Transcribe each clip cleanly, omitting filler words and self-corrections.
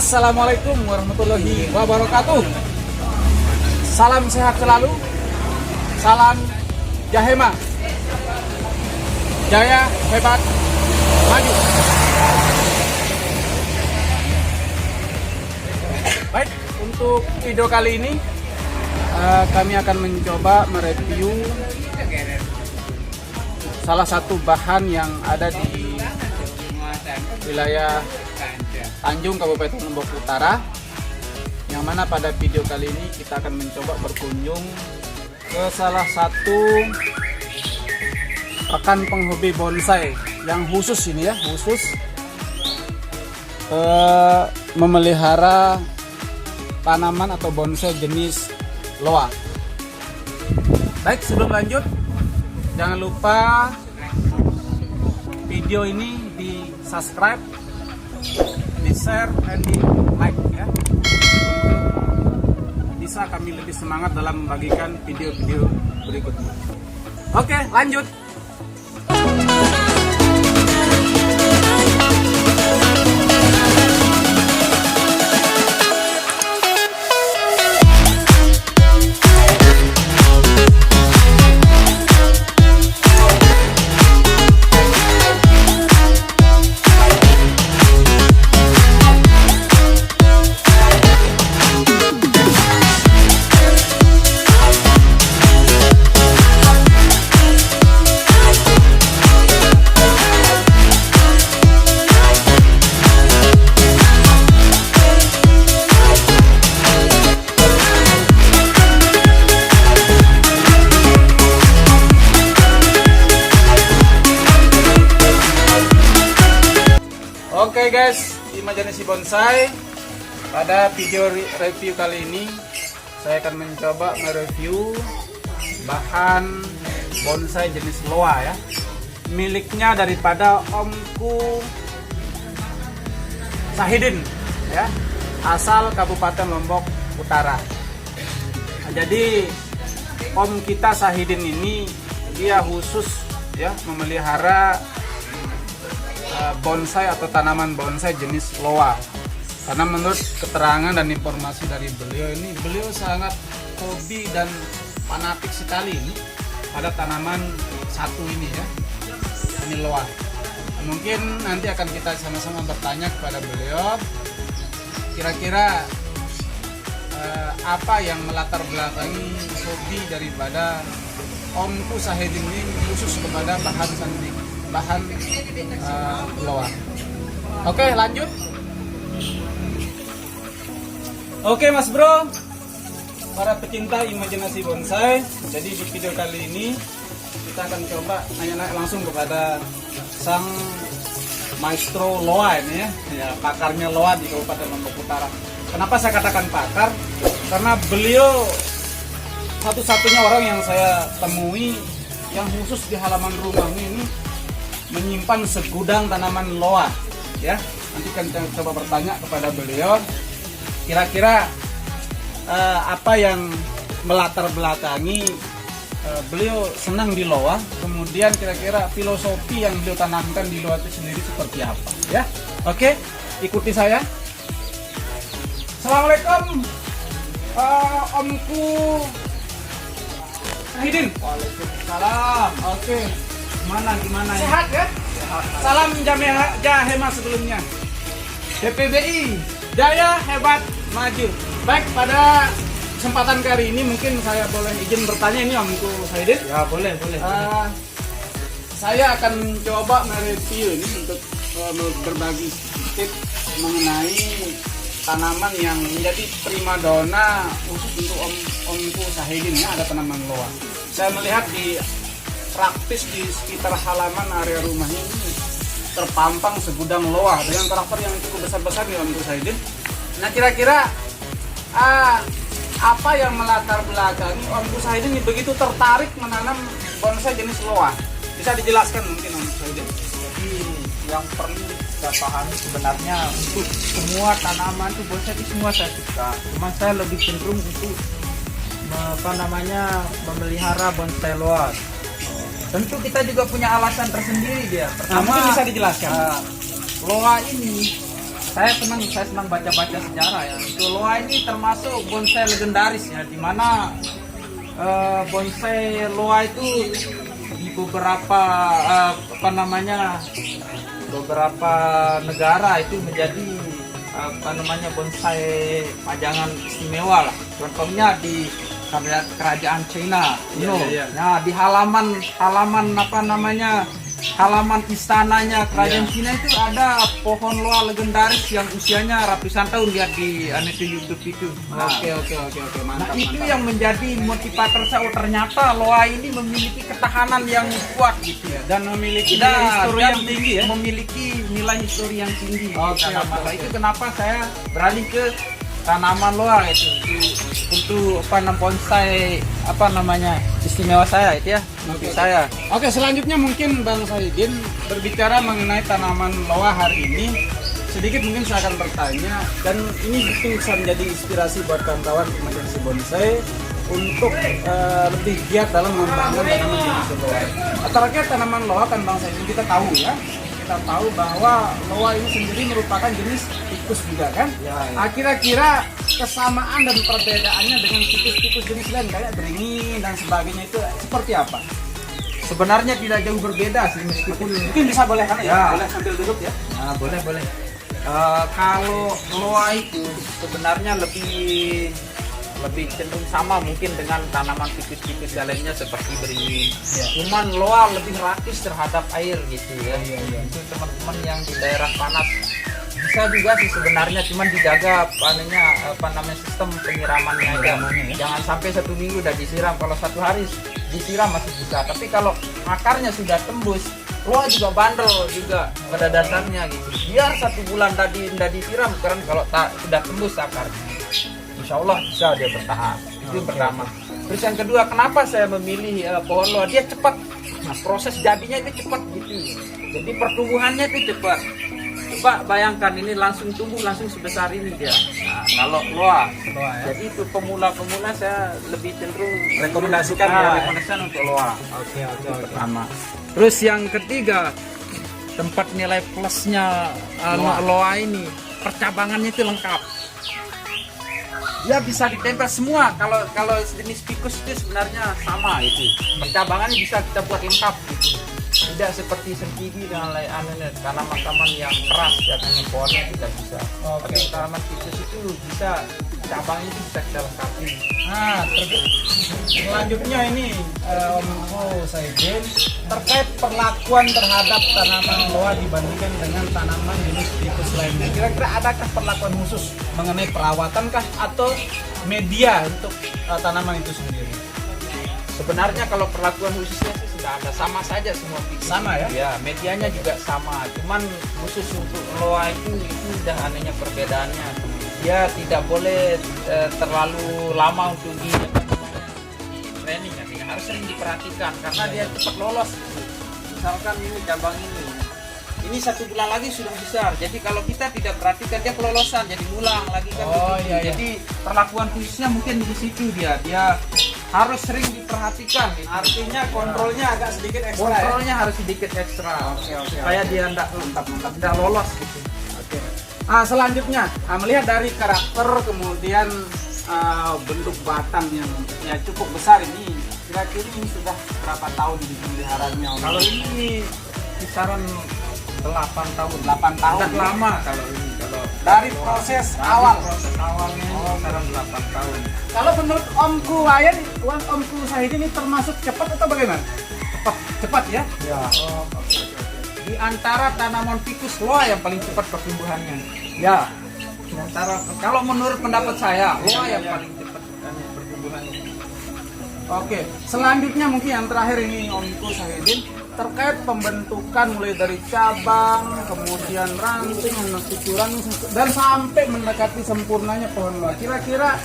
Assalamualaikum warahmatullahi wabarakatuh. Salam sehat selalu. Salam Jahema. Jaya hebat maju. Baik, untuk video kali ini kami akan mencoba mereview salah satu bahan yang ada di wilayah Tanjung, Kabupaten Lombok Utara, yang mana pada video kali ini kita akan mencoba berkunjung ke salah satu rekan penghobi bonsai yang khusus ini ya, khusus memelihara tanaman atau bonsai jenis loa. Baik, sebelum lanjut, jangan lupa video ini di subscribe, di share, dan di like ya. Bisa kami lebih semangat dalam membagikan video-video berikutnya. Oke, lanjut. Oke guys, Imajinasi Bonsai. Pada video review kali ini saya akan mencoba mereview bahan bonsai jenis loa ya, miliknya daripada Omku Sahidin ya, asal Kabupaten Lombok Utara. Nah, jadi Om kita Sahidin ini dia khusus ya memelihara bonsai atau tanaman bonsai jenis loa, karena menurut keterangan dan informasi dari beliau ini, beliau sangat hobi dan fanatik sekali ini pada tanaman satu ini ya, ini loa. Mungkin nanti akan kita sama-sama bertanya kepada beliau kira-kira apa yang melatar belakangi hobi daripada Omku Sahidin ini khusus kepada bahan loa. Oke, lanjut. Oke Mas Bro, para pecinta imajinasi bonsai, jadi di video kali ini kita akan coba nanya langsung kepada sang maestro loa ini ya, pakarnya loa di Kabupaten Lombok Utara. Kenapa saya katakan pakar? Karena beliau satu-satunya orang yang saya temui yang khusus di halaman rumahnya ini menyimpan segudang tanaman loa ya. Nanti kan kita coba bertanya kepada beliau kira-kira apa yang melatar belakangi beliau senang di loa, kemudian kira-kira filosofi yang beliau tanamkan di loa itu sendiri seperti apa ya. Oke, ikuti saya. Assalamualaikum Omku Sahidin. Waalaikumsalam. Oke, gimana Sehat ya? Sehat. Salam Jahema sebelumnya. DPBI Jaya hebat maju. Baik, pada kesempatan kali ini mungkin saya boleh izin bertanya ini Omku Sahidin. Ya boleh. Saya akan coba mereview ini untuk berbagi sedikit mengenai tanaman yang menjadi primadona khusus untuk Omku Sahidin ya, ada tanaman loa. Saya melihat di praktis di sekitar halaman area rumahnya ini terpampang segudang loa dengan karakter yang cukup besar-besar di Omku Sahidin. Nah, kira-kira apa yang melatar belakangi Omku Sahidin ini begitu tertarik menanam bonsai jenis loa? Bisa dijelaskan mungkin Omku Sahidin? Jadi yang perlu kita pahami sebenarnya untuk semua tanaman itu bonsai itu semua saya suka. Cuma saya lebih cenderung untuk memelihara bonsai loa. Tentu kita juga punya alasan tersendiri dia. Pertama, mungkin bisa dijelaskan. Loa ini saya senang baca-baca sejarah ya. Untuk loa ini termasuk bonsai legendaris ya, di mana bonsai loa itu di beberapa beberapa negara itu menjadi bonsai pajangan istimewa lah. Contohnya di kerajaan China. Nah, di halaman halaman istananya kerajaan Cina itu ada pohon loa legendaris yang usianya ratusan tahun, lihat di YouTube itu. Oke, mantap. Nah, itu yang menjadi motivator saya. ternyata loa ini memiliki ketahanan yang kuat gitu ya, dan memiliki nilai histori yang tinggi ya. Memiliki nilai histori yang tinggi. Oke. Itu kenapa saya beralih ke tanaman loa itu untuk bonsai istimewa saya itu ya. Saya. Oke, selanjutnya mungkin Bang Sahidin berbicara mengenai tanaman loa hari ini. Sedikit mungkin saya akan bertanya, dan ini bisa menjadi inspirasi buat kawan-kawan imajinasi bonsai untuk lebih giat dalam membangun tanaman jenis loa. Terakhir tanaman loa kan Bang Sahidin kita tahu ya. Kita tahu bahwa loa ini sendiri merupakan jenis tikus juga kan? Ya. Kira-kira kesamaan dan perbedaannya dengan tikus-tikus jenis lain kayak beringin dan sebagainya itu seperti apa? Sebenarnya tidak jauh berbeda sih, meskipun mungkin bisa boleh kan ya. Boleh sambil duduk ya? Nah, boleh. Kalau loa itu sebenarnya lebih cenderung sama mungkin dengan tanaman tikus-tikus lainnya seperti beringin. Ya. Cuman loa lebih rakis terhadap air gitu ya. Itu teman-teman yang di daerah panas bisa juga sih sebenarnya, cuman dijaga sistem penyiramannya aja. Jangan sampai 1 minggu udah disiram. Kalau 1 hari disiram masih bisa. Tapi kalau akarnya sudah tembus, loa juga bandel juga pada dasarnya gitu. Biar 1 bulan tadi tidak disiram, karena kalau sudah tembus akarnya, insya Allah bisa dia bertahan. Itu yang pertama. Terus yang kedua, kenapa saya memilih pohon loa? Dia cepat. Nah, proses jadinya itu cepat gitu. Jadi pertumbuhannya itu cepat. Coba bayangkan ini langsung tumbuh langsung sebesar ini dia. Nah, kalau loa ya. Jadi itu pemula saya lebih cenderung rekomendasikan untuk loa. Oke. Pertama. Terus yang ketiga, tempat nilai plusnya loa ini, percabangannya itu lengkap. Dia bisa ditempel semua. Kalau jenis tikus itu sebenarnya sama itu. Percabangannya bisa kita buat lengkap gitu. Tidak seperti sentigi dengan tanaman-tanaman yang keras ya, dengan pohonnya tidak bisa. Tapi tanaman tikus itu bisa, cabangnya itu bisa kita lengkapi. Nah, selanjutnya ini Om Sahidin terkait perlakuan terhadap tanaman loa dibandingkan dengan tanaman jenis tikus lainnya. Kira-kira adakah perlakuan khusus mengenai perawatan kah atau media untuk tanaman itu sendiri? Sebenarnya kalau perlakuan khususnya sih sudah ada, sama saja semua tikus. Sama ya? Ya, medianya juga sama. Cuman khusus untuk loa itu udah anehnya perbedaannya. Dia tidak boleh terlalu lama untuk di training, harus sering diperhatikan karena dia cepat lolos. Misalkan ini cabang ini 1 bulan lagi sudah besar. Jadi kalau kita tidak perhatikan dia kelolosan, jadi ngulang lagi kan. Jadi perlakuan khususnya mungkin di situ dia harus sering diperhatikan. Gitu. Artinya kontrolnya agak sedikit ekstra. Kontrolnya harus sedikit ekstra. Supaya dia tidak lolos gitu. Oke. Selanjutnya melihat dari karakter kemudian bentuk batang yang ya cukup besar ini, kira-kira ini sudah berapa tahun dipeliharaannya? Kalau ini kisaran 8 tahun. Sudah lama kalau ini. Kalau dari proses awal. Proses awalnya kisaran 8 tahun. Kalau menurut Omku Wayan, Omku Sahidin ini termasuk cepat atau bagaimana? Cepat ya? Ya. Di antara tanaman tikus loa yang paling cepat pertumbuhannya. Ya. Kalau menurut pendapat saya, loa yang paling cepat pertumbuhannya. Oke. Selanjutnya mungkin yang terakhir ini Omku Sahidin terkait pembentukan mulai dari cabang, kemudian ranting, cucuran dan sampai mendekati sempurnanya pohon loa. Kira-kira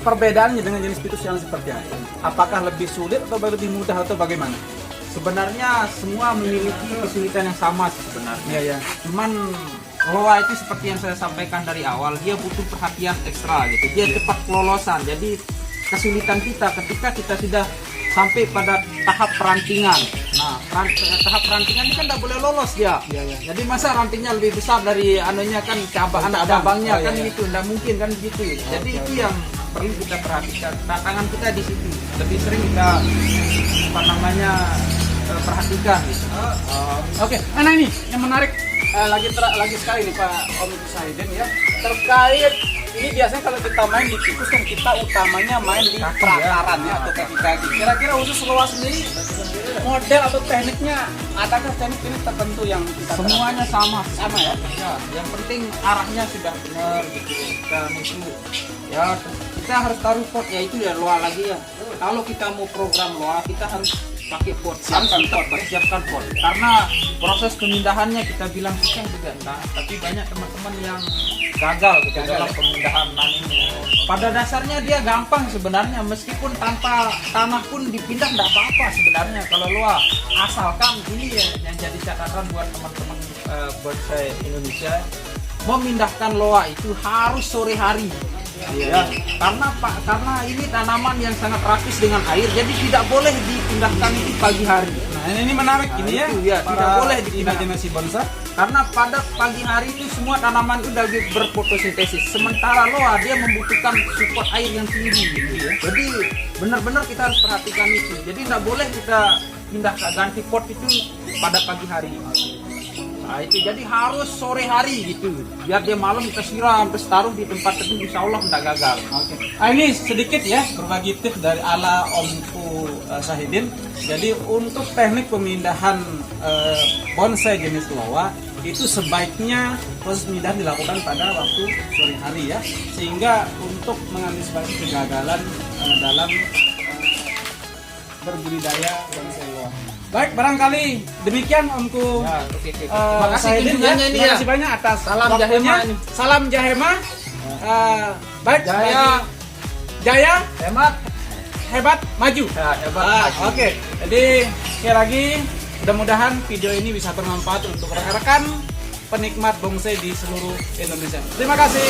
perbedaannya dengan jenis tikus yang seperti apa? Apakah lebih sulit atau lebih mudah atau bagaimana? Sebenarnya semua memiliki kesulitan yang sama sebenarnya. Ya. Cuman loa itu seperti yang saya sampaikan dari awal, dia butuh perhatian ekstra gitu. Dia cepat kelolosan. Jadi kesulitan kita ketika kita sudah sampai pada tahap perantingan. Nah, tahap rantingan ini kan tidak boleh lolos dia. Jadi masa rantingnya lebih besar dari anunya kan anak cabangnya kan gitu, tidak mungkin kan gitu. Jadi itu yang perlu kita perhatikan. Tantangan kita di situ. Lebih sering kita perhatikan. Gitu. Oke. Nah ini yang menarik lagi sekali nih Pak Om Saidin ya, terkait ini biasanya kalau kita main di tikus kan kita utamanya main di perakaran ya atau kaki-kaki. Kira-kira khusus loa sendiri model atau tekniknya adakah teknik tertentu yang kita Semuanya sama ya? Ya, yang penting arahnya sudah benar gitu. Dan itu ya kita harus taruh pot ya itu ya loa lagi ya. Kalau kita mau program loa kita harus pakai pot, siapkan pot. Karena proses pemindahannya kita bilang susah juga, tapi banyak teman-teman yang gagal gitu dalam pemindahan ini. Pada dasarnya dia gampang sebenarnya, meskipun tanpa tanah pun dipindah tidak apa-apa sebenarnya kalau loa, asalkan ini ya yang jadi catatan buat teman-teman bonsai Indonesia, memindahkan loa itu harus sore hari. Ya, karena ini tanaman yang sangat rakis dengan air, jadi tidak boleh dipindahkan itu pagi hari. Nah ini menarik ini ya, tidak boleh dipindah imajinasi bonsai. Karena pada pagi hari itu semua tanaman itu lagi berfotosintesis, sementara loa dia membutuhkan support air yang tinggi gitu ya. Jadi benar-benar kita harus perhatikan itu. Jadi tidak boleh kita pindah ganti pot itu pada pagi hari. Nah itu jadi harus sore hari gitu, biar dia malam kita siram terus taruh di tempat tertentu, insya Allah tidak gagal. Oke. Ini sedikit ya berbagi tips dari ala Omku Saidin. Jadi untuk teknik pemindahan bonsai jenis loa itu sebaiknya proses pemindahan dilakukan pada waktu sore hari ya, sehingga untuk mengantisipasi kegagalan dalam berbudidaya bonsai loa. Baik, barangkali demikian Omku. Ya, Makasih Saidin ya. Terima kasih banyak atas Salam waktunya. Jahema ini. Salam Jahema. Baik, Jaya hebat maju. Ya, hebat maju. Oke. Jadi sekali lagi mudah-mudahan video ini bisa bermanfaat untuk rekan-rekan penikmat bonsai di seluruh Indonesia. Terima kasih.